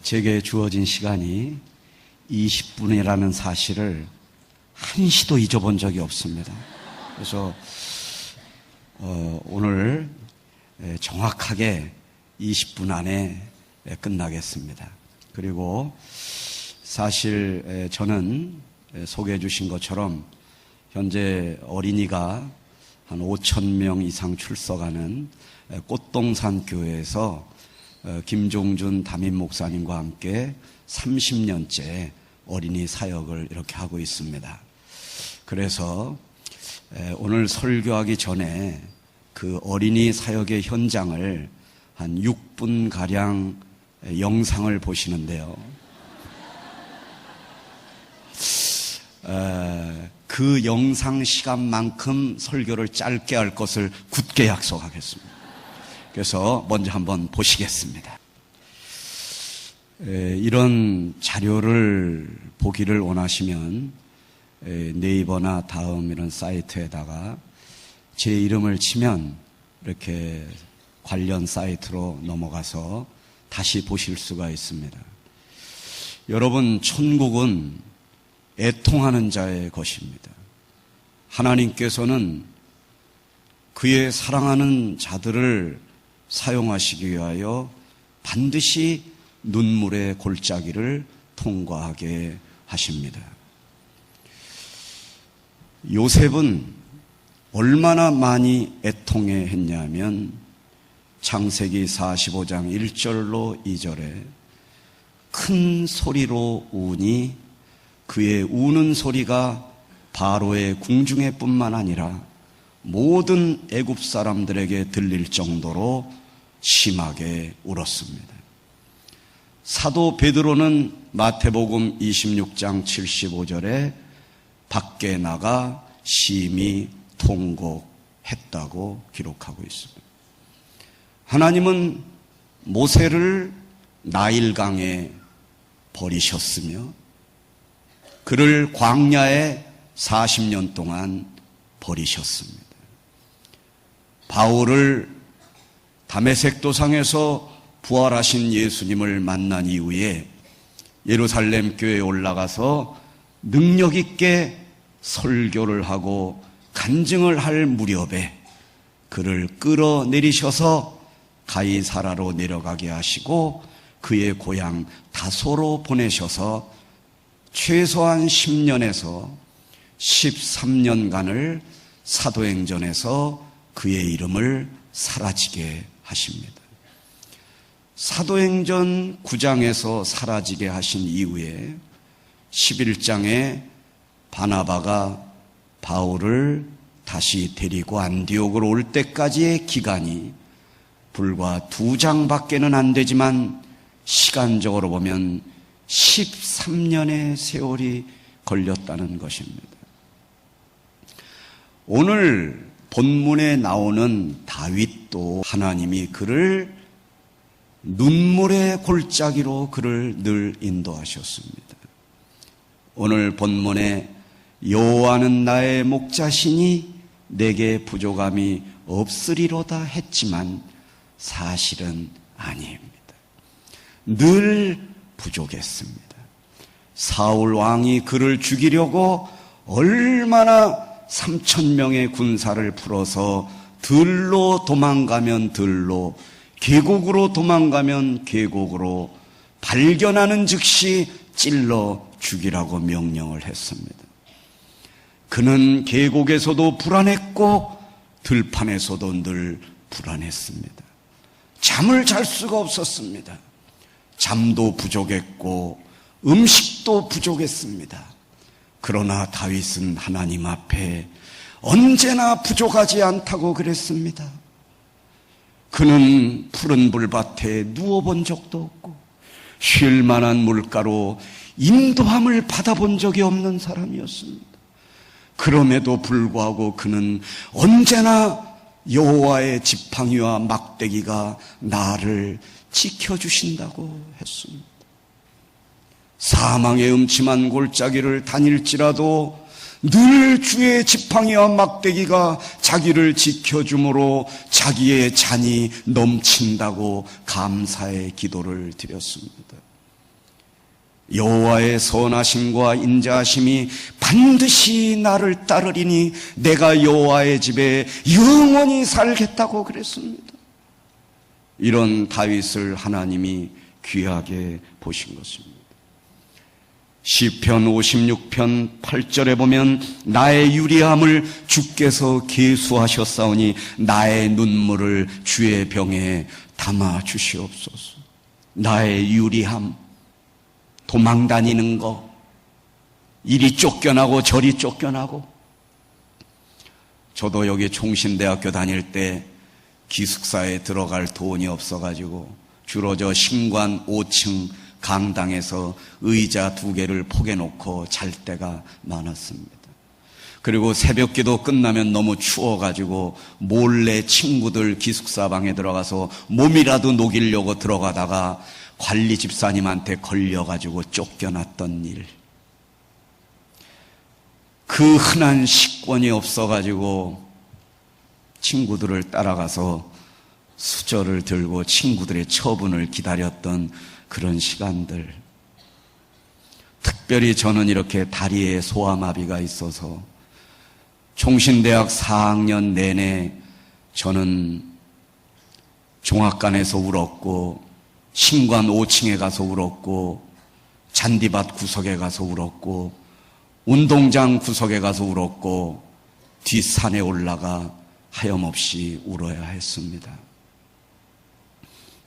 제게 주어진 시간이 20분이라는 사실을 한시도 잊어본 적이 없습니다. 그래서 오늘 정확하게 20분 안에 끝나겠습니다. 그리고 사실 저는 소개해 주신 것처럼 현재 어린이가 한 5,000명 이상 출석하는 꽃동산 교회에서 김종준 담임 목사님과 함께 30년째 어린이 사역을 이렇게 하고 있습니다. 그래서 오늘 설교하기 전에 그 어린이 사역의 현장을 한 6분가량 영상을 보시는데요. 그 영상 시간만큼 설교를 짧게 할 것을 굳게 약속하겠습니다. 그래서 먼저 한번 보시겠습니다. 이런 자료를 보기를 원하시면 네이버나 다음 이런 사이트에다가 제 이름을 치면 이렇게 관련 사이트로 넘어가서 다시 보실 수가 있습니다. 여러분, 천국은 애통하는 자의 것입니다. 하나님께서는 그의 사랑하는 자들을 사용하시기 위하여 반드시 눈물의 골짜기를 통과하게 하십니다. 요셉은 얼마나 많이 애통해 했냐면 창세기 45장 1절로 2절에 큰 소리로 우니 그의 우는 소리가 바로의 궁중에 뿐만 아니라 모든 애굽 사람들에게 들릴 정도로 심하게 울었습니다. 사도 베드로는 마태복음 26장 75절에 밖에 나가 심히 통곡했다고 기록하고 있습니다. 하나님은 모세를 나일강에 버리셨으며 그를 광야에 40년 동안 버리셨습니다. 바울을 다메섹 도상에서 부활하신 예수님을 만난 이후에 예루살렘 교회에 올라가서 능력 있게 설교를 하고 간증을 할 무렵에 그를 끌어내리셔서 가이사라로 내려가게 하시고 그의 고향 다소로 보내셔서 최소한 10년에서 13년간을 사도행전에서 그의 이름을 사라지게 하십니다. 사도행전 9장에서 사라지게 하신 이후에 11장에 바나바가 바울을 다시 데리고 안디옥으로 올 때까지의 기간이 불과 2장밖에는 안 되지만 시간적으로 보면 13년의 세월이 걸렸다는 것입니다. 오늘 본문에 나오는 다윗도 하나님이 그를 눈물의 골짜기로 그를 늘 인도하셨습니다. 오늘 본문에 여호와는 나의 목자시니 내게 부족함이 없으리로다 했지만 사실은 아닙니다. 늘 부족했습니다. 사울 왕이 그를 죽이려고 얼마나 3,000명의 군사를 풀어서 들로 도망가면 들로, 계곡으로 도망가면 계곡으로 발견하는 즉시 찔러 죽이라고 명령을 했습니다. 그는 계곡에서도 불안했고 들판에서도 늘 불안했습니다. 잠을 잘 수가 없었습니다. 잠도 부족했고 음식도 부족했습니다. 그러나 다윗은 하나님 앞에 언제나 부족하지 않다고 그랬습니다. 그는 푸른 불밭에 누워본 적도 없고 쉴 만한 물가로 인도함을 받아본 적이 없는 사람이었습니다. 그럼에도 불구하고 그는 언제나 여호와의 지팡이와 막대기가 나를 지켜주신다고 했습니다. 사망의 음침한 골짜기를 다닐지라도 늘 주의 지팡이와 막대기가 자기를 지켜주므로 자기의 잔이 넘친다고 감사의 기도를 드렸습니다. 여호와의 선하심과 인자하심이 반드시 나를 따르리니 내가 여호와의 집에 영원히 살겠다고 그랬습니다. 이런 다윗을 하나님이 귀하게 보신 것입니다. 시편 56편 8절에 보면 나의 유리함을 주께서 계수하셨사오니 나의 눈물을 주의 병에 담아 주시옵소서. 나의 유리함, 도망다니는 거, 이리 쫓겨나고 저리 쫓겨나고. 저도 여기 총신대학교 다닐 때 기숙사에 들어갈 돈이 없어가지고 주로 저 신관 5층 강당에서 의자 2개를 포개놓고 잘 때가 많았습니다. 그리고 새벽기도 끝나면 너무 추워가지고 몰래 친구들 기숙사 방에 들어가서 몸이라도 녹이려고 들어가다가 관리 집사님한테 걸려가지고 쫓겨났던 일. 그 흔한 식권이 없어가지고 친구들을 따라가서 수저를 들고 친구들의 처분을 기다렸던 그런 시간들. 특별히 저는 이렇게 다리에 소아마비가 있어서 총신대학 4학년 내내 저는 종합관에서 울었고 신관 5층에 가서 울었고 잔디밭 구석에 가서 울었고 운동장 구석에 가서 울었고 뒷산에 올라가 하염없이 울어야 했습니다.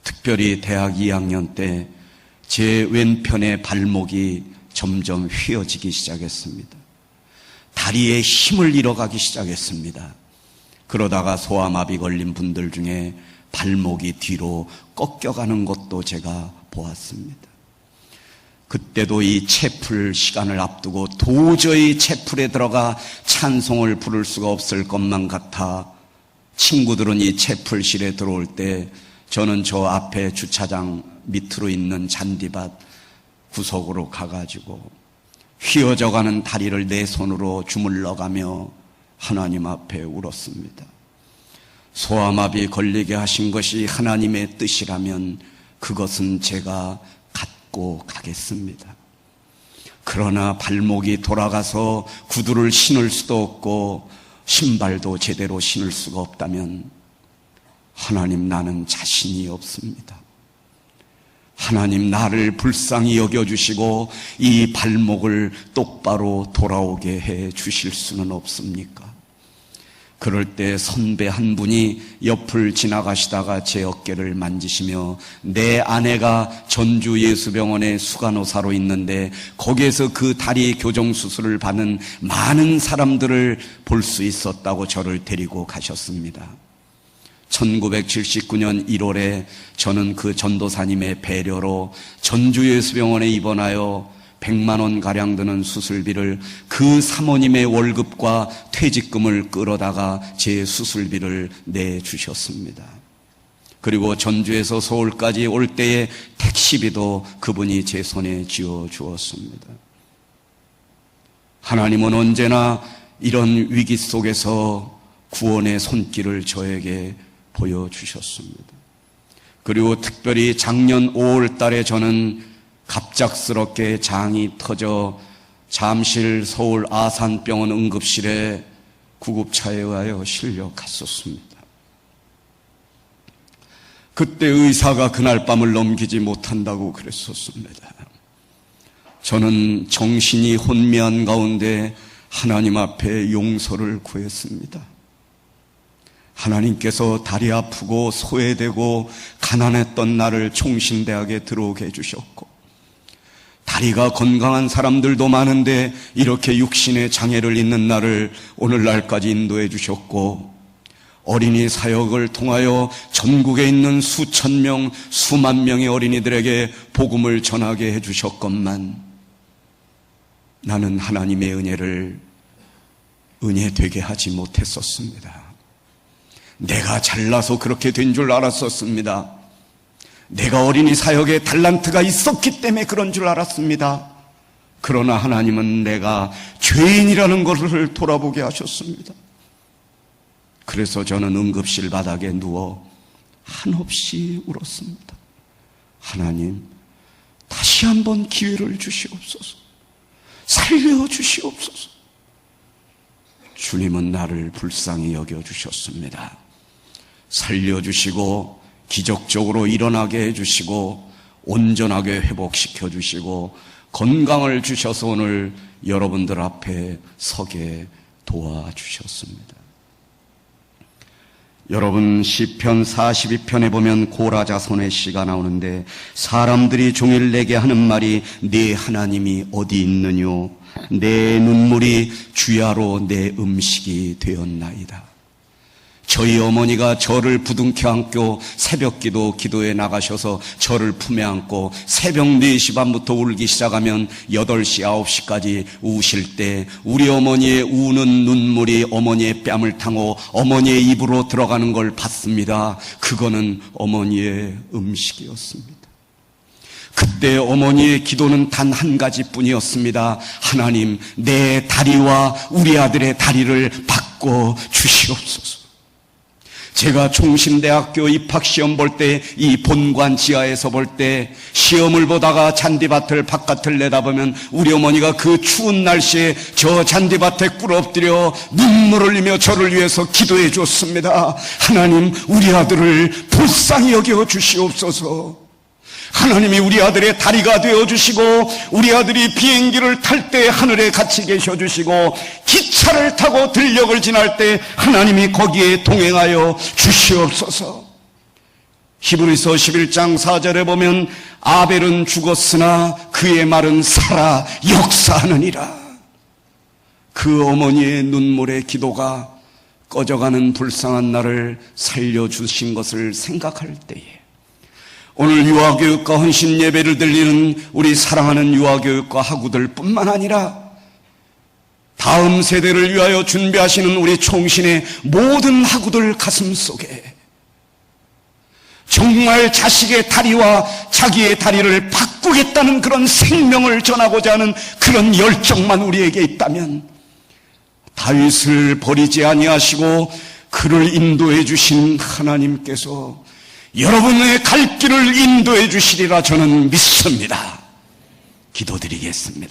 특별히 대학 2학년 때 제 왼편의 발목이 점점 휘어지기 시작했습니다. 다리에 힘을 잃어가기 시작했습니다. 그러다가 소아마비 걸린 분들 중에 발목이 뒤로 꺾여가는 것도 제가 보았습니다. 그때도 이 채플 시간을 앞두고 도저히 채플에 들어가 찬송을 부를 수가 없을 것만 같아 친구들은 이 채플실에 들어올 때 저는 저 앞에 주차장 밑으로 있는 잔디밭 구석으로 가가지고 휘어져가는 다리를 내 손으로 주물러가며 하나님 앞에 울었습니다. 소아마비 걸리게 하신 것이 하나님의 뜻이라면 그것은 제가 갖고 가겠습니다. 그러나 발목이 돌아가서 구두를 신을 수도 없고 신발도 제대로 신을 수가 없다면 하나님, 나는 자신이 없습니다. 하나님, 나를 불쌍히 여겨주시고 이 발목을 똑바로 돌아오게 해 주실 수는 없습니까? 그럴 때 선배 한 분이 옆을 지나가시다가 제 어깨를 만지시며 내 아내가 전주 예수병원에 수간호사로 있는데 거기에서 그 다리 교정 수술을 받은 많은 사람들을 볼 수 있었다고 저를 데리고 가셨습니다. 1979년 1월에 저는 그 전도사님의 배려로 전주 예수병원에 입원하여 100만 원 가량 드는 수술비를 그 사모님의 월급과 퇴직금을 끌어다가 제 수술비를 내주셨습니다. 그리고 전주에서 서울까지 올 때의 택시비도 그분이 제 손에 쥐어 주었습니다. 하나님은 언제나 이런 위기 속에서 구원의 손길을 저에게 보여주셨습니다. 그리고 특별히 작년 5월 달에 저는 갑작스럽게 장이 터져 잠실 서울 아산병원 응급실에 구급차에 의하여 실려 갔었습니다. 그때 의사가 그날 밤을 넘기지 못한다고 그랬었습니다. 저는 정신이 혼미한 가운데 하나님 앞에 용서를 구했습니다. 하나님께서 다리 아프고 소외되고 가난했던 나를 총신대학에 들어오게 해주셨고 다리가 건강한 사람들도 많은데 이렇게 육신의 장애를 입는 나를 오늘날까지 인도해 주셨고 어린이 사역을 통하여 전국에 있는 수천 명, 수만 명의 어린이들에게 복음을 전하게 해주셨건만 나는 하나님의 은혜를 은혜되게 하지 못했었습니다. 내가 잘나서 그렇게 된 줄 알았었습니다. 내가 어린이 사역에 달란트가 있었기 때문에 그런 줄 알았습니다. 그러나 하나님은 내가 죄인이라는 것을 돌아보게 하셨습니다. 그래서 저는 응급실 바닥에 누워 한없이 울었습니다. 하나님, 다시 한번 기회를 주시옵소서. 살려주시옵소서. 주님은 나를 불쌍히 여겨주셨습니다. 살려주시고 기적적으로 일어나게 해주시고 온전하게 회복시켜주시고 건강을 주셔서 오늘 여러분들 앞에 서게 도와주셨습니다. 여러분, 시편 42편에 보면 고라 자손의 시가 나오는데 사람들이 종일 내게 하는 말이 네 하나님이 어디 있느뇨? 내 눈물이 주야로 내 음식이 되었나이다. 저희 어머니가 저를 부둥켜 안고 새벽기도 기도에 나가셔서 저를 품에 안고 새벽 4시 반부터 울기 시작하면 8시, 9시까지 우실 때 우리 어머니의 우는 눈물이 어머니의 뺨을 타고 어머니의 입으로 들어가는 걸 봤습니다. 그거는 어머니의 음식이었습니다. 그때 어머니의 기도는 단 한 가지뿐이었습니다. 하나님, 내 다리와 우리 아들의 다리를 바꿔 주시옵소서. 제가 총신대학교 입학시험 볼 때 이 본관 지하에서 볼 때 시험을 보다가 잔디밭을 바깥을 내다보면 우리 어머니가 그 추운 날씨에 저 잔디밭에 꿇어엎드려 눈물을 흘리며 저를 위해서 기도해 줬습니다. 하나님, 우리 아들을 불쌍히 여겨 주시옵소서. 하나님이 우리 아들의 다리가 되어주시고 우리 아들이 비행기를 탈 때 하늘에 같이 계셔주시고 기차를 타고 들녘을 지날 때 하나님이 거기에 동행하여 주시옵소서. 히브리서 11장 4절에 보면 아벨은 죽었으나 그의 말은 살아 역사하느니라. 그 어머니의 눈물의 기도가 꺼져가는 불쌍한 나를 살려주신 것을 생각할 때에 오늘 유아교육과 헌신 예배를 드리는 우리 사랑하는 유아교육과 학우들 뿐만 아니라 다음 세대를 위하여 준비하시는 우리 총신의 모든 학우들 가슴 속에 정말 자식의 다리와 자기의 다리를 바꾸겠다는 그런 생명을 전하고자 하는 그런 열정만 우리에게 있다면 다윗을 버리지 아니하시고 그를 인도해 주신 하나님께서 여러분의 갈 길을 인도해 주시리라 저는 믿습니다. 기도드리겠습니다.